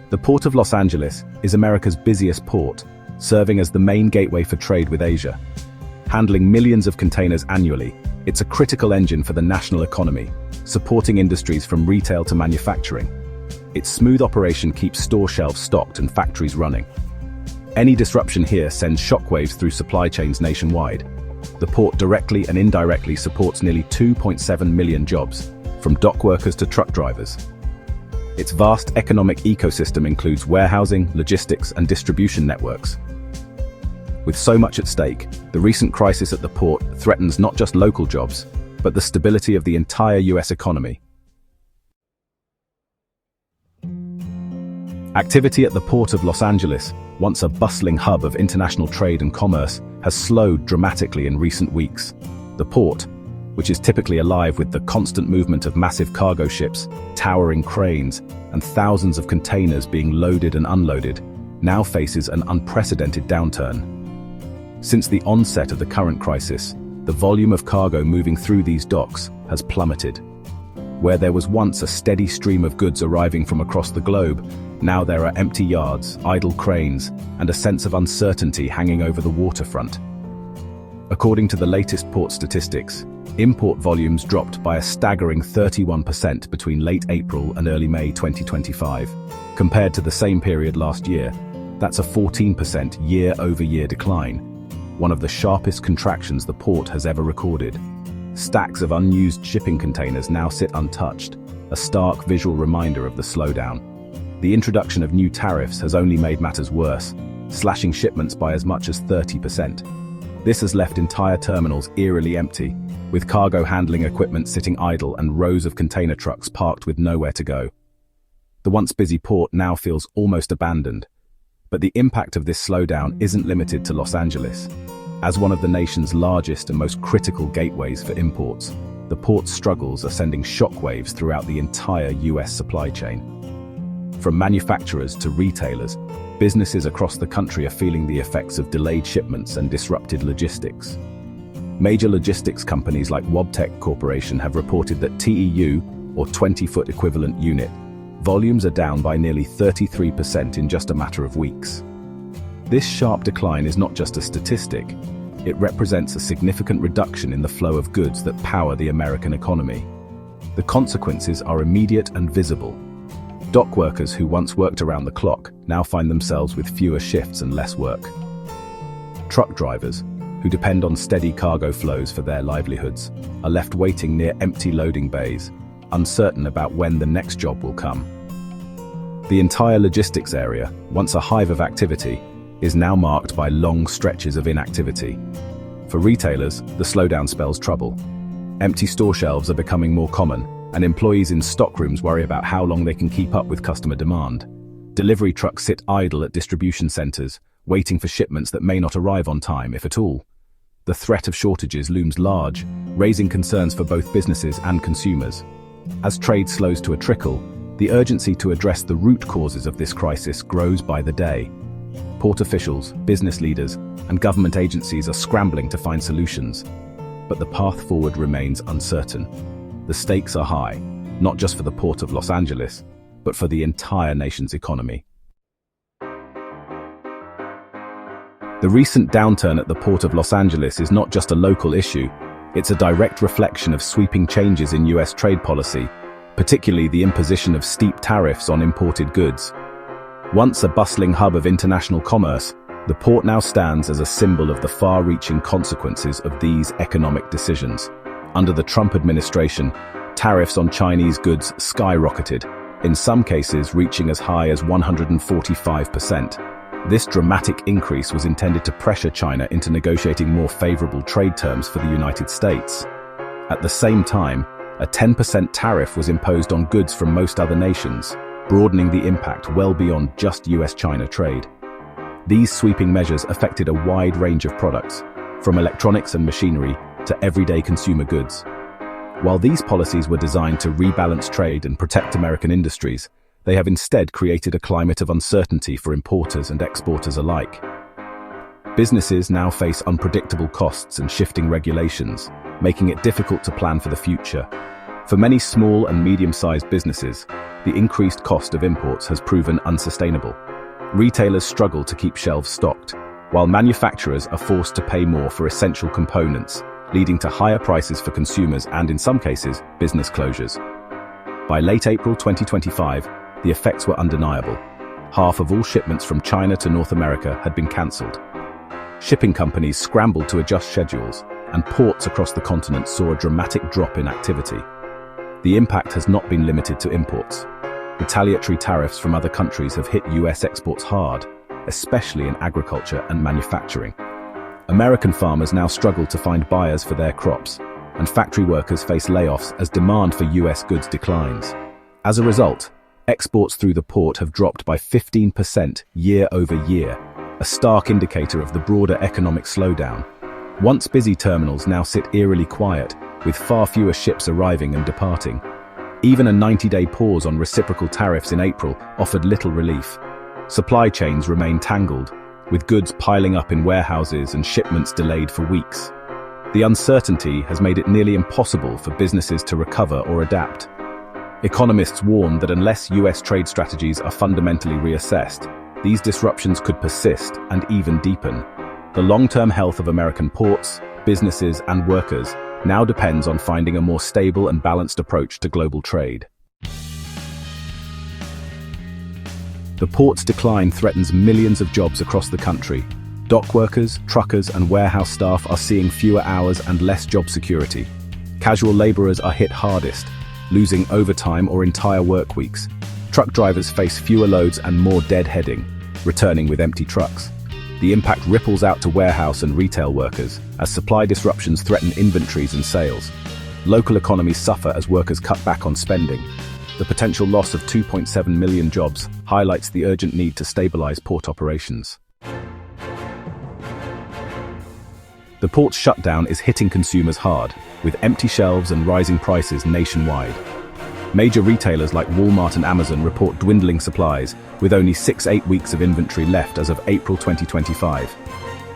The Port of Los Angeles is America's busiest port, serving as the main gateway for trade with Asia. Handling millions of containers annually, it's a critical engine for the national economy, supporting industries from retail to manufacturing. Its smooth operation keeps store shelves stocked and factories running. Any disruption here sends shockwaves through supply chains nationwide. The port directly and indirectly supports nearly 2.7 million jobs, from dock workers to truck drivers. Its vast economic ecosystem includes warehousing, logistics, and distribution networks. With so much at stake, the recent crisis at the port threatens not just local jobs, but the stability of the entire US economy. Activity at the Port of Los Angeles, once a bustling hub of international trade and commerce, has slowed dramatically in recent weeks. The port, which is typically alive with the constant movement of massive cargo ships, towering cranes, and thousands of containers being loaded and unloaded, now faces an unprecedented downturn. Since the onset of the current crisis, the volume of cargo moving through these docks has plummeted. Where there was once a steady stream of goods arriving from across the globe, now there are empty yards, idle cranes, and a sense of uncertainty hanging over the waterfront. According to the latest port statistics, import volumes dropped by a staggering 31% between late April and early May 2025. Compared to the same period last year, that's a 14% year-over-year decline, one of the sharpest contractions the port has ever recorded. Stacks of unused shipping containers now sit untouched, a stark visual reminder of the slowdown. The introduction of new tariffs has only made matters worse, slashing shipments by as much as 30%. This has left entire terminals eerily empty, with cargo handling equipment sitting idle and rows of container trucks parked with nowhere to go. The once busy port now feels almost abandoned. But the impact of this slowdown isn't limited to Los Angeles. As one of the nation's largest and most critical gateways for imports, the port's struggles are sending shockwaves throughout the entire US supply chain. From manufacturers to retailers, businesses across the country are feeling the effects of delayed shipments and disrupted logistics. Major logistics companies like Wabtec Corporation have reported that TEU, or 20-foot equivalent unit, volumes are down by nearly 33% in just a matter of weeks. This sharp decline is not just a statistic, it represents a significant reduction in the flow of goods that power the American economy. The consequences are immediate and visible. Dock workers who once worked around the clock now find themselves with fewer shifts and less work. Truck drivers, who depend on steady cargo flows for their livelihoods, are left waiting near empty loading bays, uncertain about when the next job will come. The entire logistics area, once a hive of activity, is now marked by long stretches of inactivity. For retailers, the slowdown spells trouble. Empty store shelves are becoming more common, and employees in stockrooms worry about how long they can keep up with customer demand. Delivery trucks sit idle at distribution centers, waiting for shipments that may not arrive on time, if at all. The threat of shortages looms large, raising concerns for both businesses and consumers. As trade slows to a trickle, the urgency to address the root causes of this crisis grows by the day. Port officials, business leaders, and government agencies are scrambling to find solutions. But the path forward remains uncertain. The stakes are high, not just for the Port of Los Angeles, but for the entire nation's economy. The recent downturn at the Port of Los Angeles is not just a local issue, it's a direct reflection of sweeping changes in US trade policy, particularly the imposition of steep tariffs on imported goods. Once a bustling hub of international commerce, the port now stands as a symbol of the far-reaching consequences of these economic decisions. Under the Trump administration, tariffs on Chinese goods skyrocketed, in some cases reaching as high as 145%. This dramatic increase was intended to pressure China into negotiating more favorable trade terms for the United States. At the same time, a 10% tariff was imposed on goods from most other nations, broadening the impact well beyond just US-China trade. These sweeping measures affected a wide range of products, from electronics and machinery to everyday consumer goods. While these policies were designed to rebalance trade and protect American industries, they have instead created a climate of uncertainty for importers and exporters alike. Businesses now face unpredictable costs and shifting regulations, making it difficult to plan for the future. For many small and medium-sized businesses, the increased cost of imports has proven unsustainable. Retailers struggle to keep shelves stocked, while manufacturers are forced to pay more for essential components, leading to higher prices for consumers and, in some cases, business closures. By late April 2025, the effects were undeniable. Half of all shipments from China to North America had been cancelled. Shipping companies scrambled to adjust schedules, and ports across the continent saw a dramatic drop in activity. The impact has not been limited to imports. Retaliatory tariffs from other countries have hit US exports hard, especially in agriculture and manufacturing. American farmers now struggle to find buyers for their crops, and factory workers face layoffs as demand for US goods declines. As a result, exports through the port have dropped by 15% year over year, a stark indicator of the broader economic slowdown. Once busy terminals now sit eerily quiet, with far fewer ships arriving and departing. Even a 90-day pause on reciprocal tariffs in April offered little relief. Supply chains remain tangled, with goods piling up in warehouses and shipments delayed for weeks. The uncertainty has made it nearly impossible for businesses to recover or adapt. Economists warn that unless US trade strategies are fundamentally reassessed, these disruptions could persist and even deepen. The long-term health of American ports, businesses, and workers now depends on finding a more stable and balanced approach to global trade. The port's decline threatens millions of jobs across the country. Dock workers, truckers, and warehouse staff are seeing fewer hours and less job security. Casual laborers are hit hardest, losing overtime or entire work weeks. Truck drivers face fewer loads and more deadheading, returning with empty trucks. The impact ripples out to warehouse and retail workers, as supply disruptions threaten inventories and sales. Local economies suffer as workers cut back on spending. The potential loss of 2.7 million jobs highlights the urgent need to stabilize port operations. The port's shutdown is hitting consumers hard, with empty shelves and rising prices nationwide. Major retailers like Walmart and Amazon report dwindling supplies, with only 6-8 weeks of inventory left as of April 2025.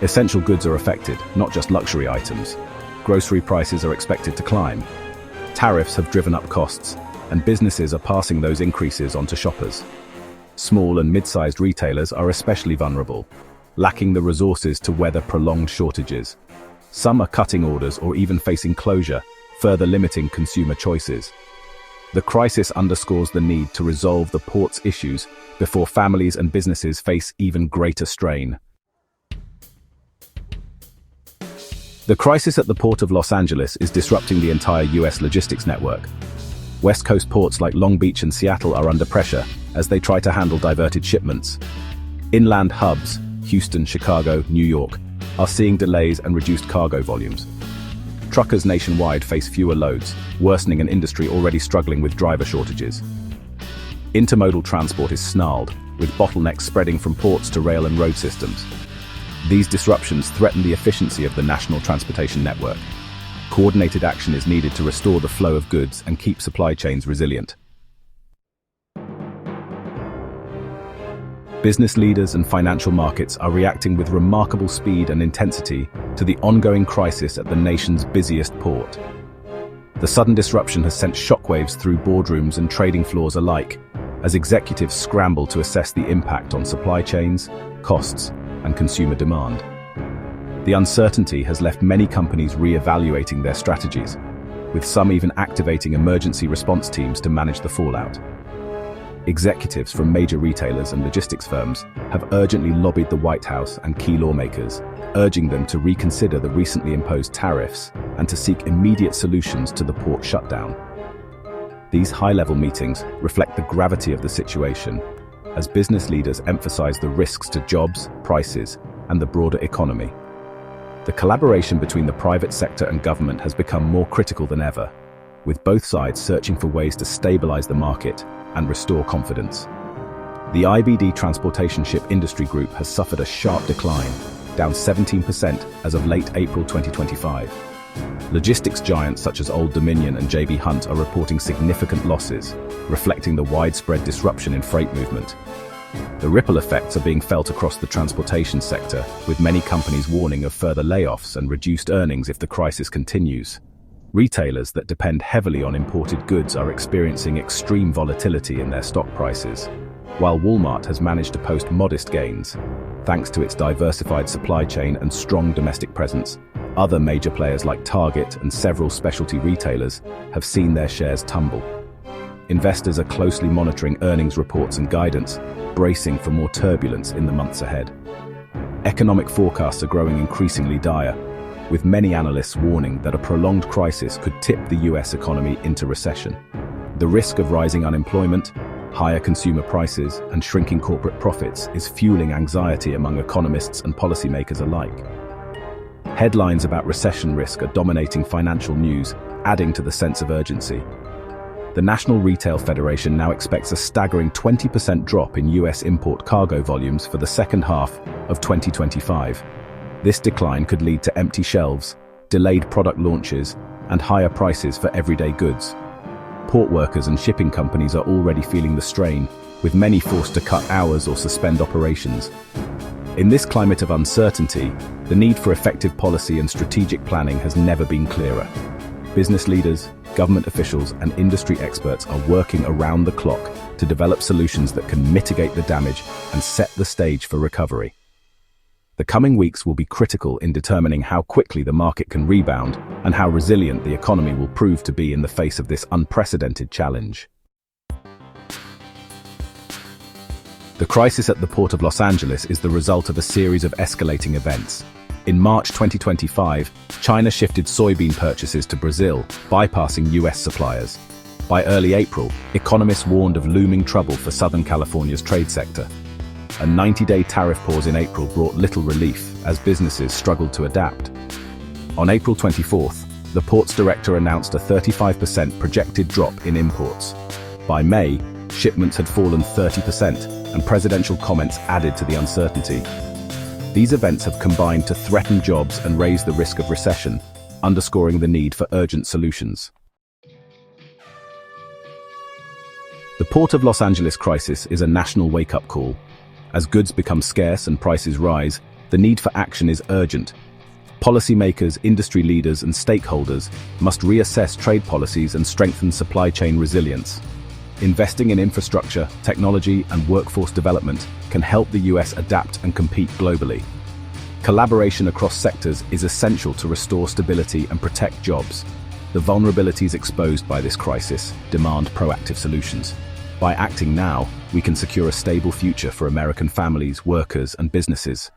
Essential goods are affected, not just luxury items. Grocery prices are expected to climb. Tariffs have driven up costs, and businesses are passing those increases onto shoppers. Small and mid-sized retailers are especially vulnerable, lacking the resources to weather prolonged shortages. Some are cutting orders or even facing closure, further limiting consumer choices. The crisis underscores the need to resolve the port's issues before families and businesses face even greater strain. The crisis at the Port of Los Angeles is disrupting the entire US logistics network. West Coast ports like Long Beach and Seattle are under pressure as they try to handle diverted shipments. Inland hubs, Houston, Chicago, New York, are seeing delays and reduced cargo volumes. Truckers nationwide face fewer loads, worsening an industry already struggling with driver shortages. Intermodal transport is snarled, with bottlenecks spreading from ports to rail and road systems. These disruptions threaten the efficiency of the national transportation network. Coordinated action is needed to restore the flow of goods and keep supply chains resilient. Business leaders and financial markets are reacting with remarkable speed and intensity to the ongoing crisis at the nation's busiest port. The sudden disruption has sent shockwaves through boardrooms and trading floors alike, as executives scramble to assess the impact on supply chains, costs, and consumer demand. The uncertainty has left many companies re-evaluating their strategies, with some even activating emergency response teams to manage the fallout. Executives from major retailers and logistics firms have urgently lobbied the White House and key lawmakers, urging them to reconsider the recently imposed tariffs and to seek immediate solutions to the port shutdown. These high-level meetings reflect the gravity of the situation, as business leaders emphasize the risks to jobs, prices, and the broader economy. The collaboration between the private sector and government has become more critical than ever, with both sides searching for ways to stabilize the market and restore confidence. The IBD Transportation Ship Industry Group has suffered a sharp decline, down 17% as of late April 2025. Logistics giants such as Old Dominion and J.B. Hunt are reporting significant losses, reflecting the widespread disruption in freight movement. The ripple effects are being felt across the transportation sector, with many companies warning of further layoffs and reduced earnings if the crisis continues. Retailers that depend heavily on imported goods are experiencing extreme volatility in their stock prices, while Walmart has managed to post modest gains. Thanks to its diversified supply chain and strong domestic presence, other major players like Target and several specialty retailers have seen their shares tumble. Investors are closely monitoring earnings reports and guidance, bracing for more turbulence in the months ahead. Economic forecasts are growing increasingly dire, with many analysts warning that a prolonged crisis could tip the US economy into recession. The risk of rising unemployment, higher consumer prices, and shrinking corporate profits is fueling anxiety among economists and policymakers alike. Headlines about recession risk are dominating financial news, adding to the sense of urgency. The National Retail Federation now expects a staggering 20% drop in US import cargo volumes for the second half of 2025. This decline could lead to empty shelves, delayed product launches, and higher prices for everyday goods. Port workers and shipping companies are already feeling the strain, with many forced to cut hours or suspend operations. In this climate of uncertainty, the need for effective policy and strategic planning has never been clearer. Business leaders, government officials, and industry experts are working around the clock to develop solutions that can mitigate the damage and set the stage for recovery. The coming weeks will be critical in determining how quickly the market can rebound and how resilient the economy will prove to be in the face of this unprecedented challenge. The crisis at the Port of Los Angeles is the result of a series of escalating events. In March 2025, China shifted soybean purchases to Brazil, bypassing US suppliers. By early April, economists warned of looming trouble for Southern California's trade sector. A 90-day tariff pause in April brought little relief as businesses struggled to adapt. On April 24th, the port's director announced a 35% projected drop in imports. By May, shipments had fallen 30%, and presidential comments added to the uncertainty. These events have combined to threaten jobs and raise the risk of recession, underscoring the need for urgent solutions. The Port of Los Angeles crisis is a national wake-up call. As goods become scarce and prices rise, the need for action is urgent. Policymakers, industry leaders, and stakeholders must reassess trade policies and strengthen supply chain resilience. Investing in infrastructure, technology, and workforce development can help the US adapt and compete globally. Collaboration across sectors is essential to restore stability and protect jobs. The vulnerabilities exposed by this crisis demand proactive solutions. By acting now, we can secure a stable future for American families, workers, and businesses.